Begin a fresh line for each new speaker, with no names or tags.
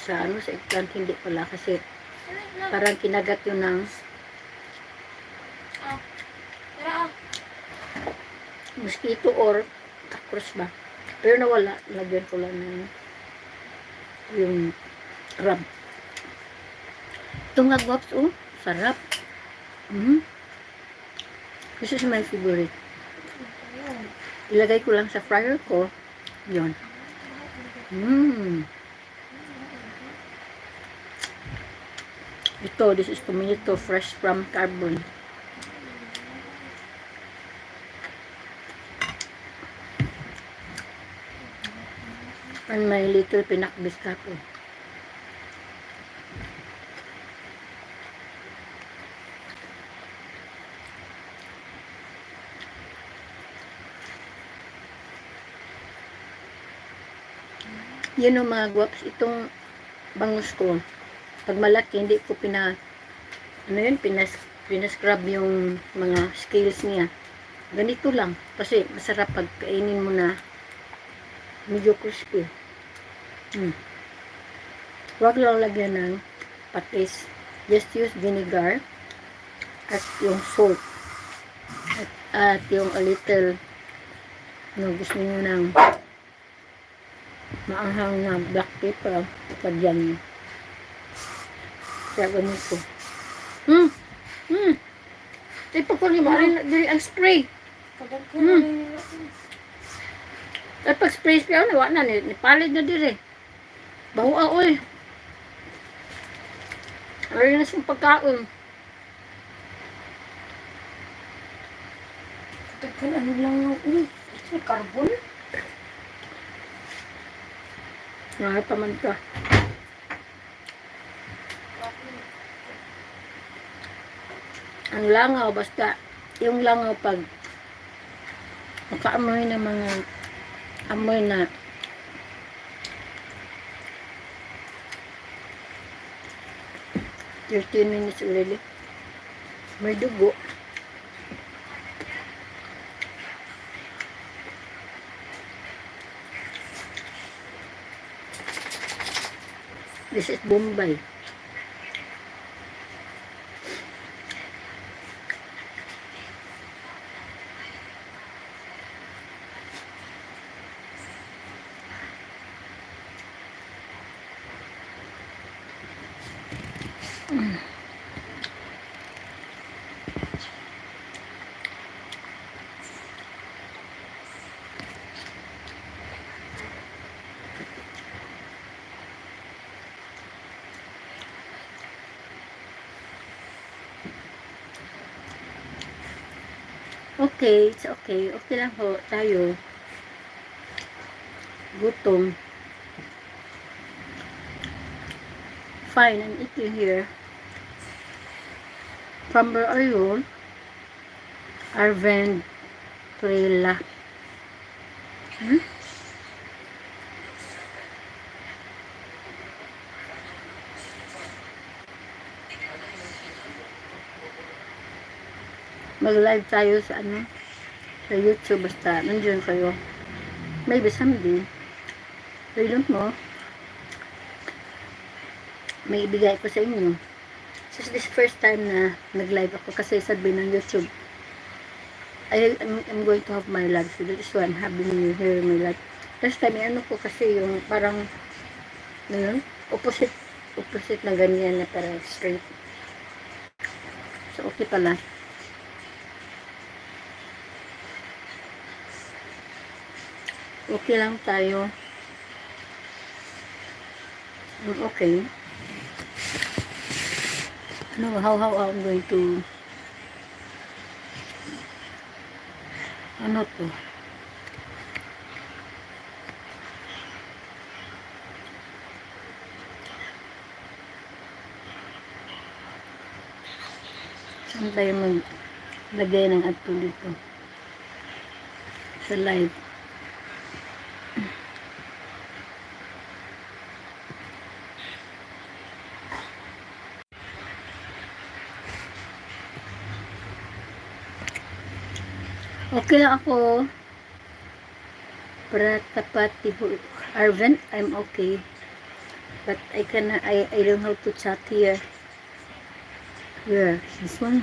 sa ano, sa eggplant, hindi pala kasi parang kinagat yun ng mosquito or cockroach ba. Pero nawala, lagyan ko lang ng yung crab. Ito nga guwaps, oh, sarap. This is my favorite. Ilagay ko lang sa fryer ko. Yun. Ito, this is tomato fresh from carbon. And my little pinakbiskapo. Yun o mga guwaps, itong bangus ko. Pag malaki, hindi ko pinascrub yung mga scales niya. Ganito lang. Kasi masarap pag kainin mo na medyo crispy. Huwag lang lagyan ng patis. Just use vinegar at yung salt. At yung a little gusto nyo ng maanghang na black pepper. Pagyan nyo. Kaya ganito. Tipo ko rin diri ang spray. At pag spray nawa na ni palid na diri. Bawa oy. Ay na siyang pagkaon. Tagkan ano lang yung carbon. Paman ka. Ang langaw, basta yung langaw pag makaamoy na mga amoy na $13 minutes already. May dugo. This is Bombay. Okay, it's okay. Okay lang ho tayo. Gutom. Fine, I'm eating here. From where are you? Arvind Trela. Mag-live tayo sa sa YouTube, basta nandiyan kayo. Maybe someday. I don't know. May ibigay ko sa inyo. This is first time na nag-live ako kasi sabi ng YouTube. I'm going to have my live. So that is why I'm having you here in my live. Last time, ko kasi yung parang opposite na ganyan na parang straight. So okay pala. Okay lang tayo. Okay. How I'm going to to? Saan tayo maglagay ng ato dito? Sa live. Okay lang ako. Pratapati Arvind, I'm okay. But I don't know how to chat here. Yeah, this one here.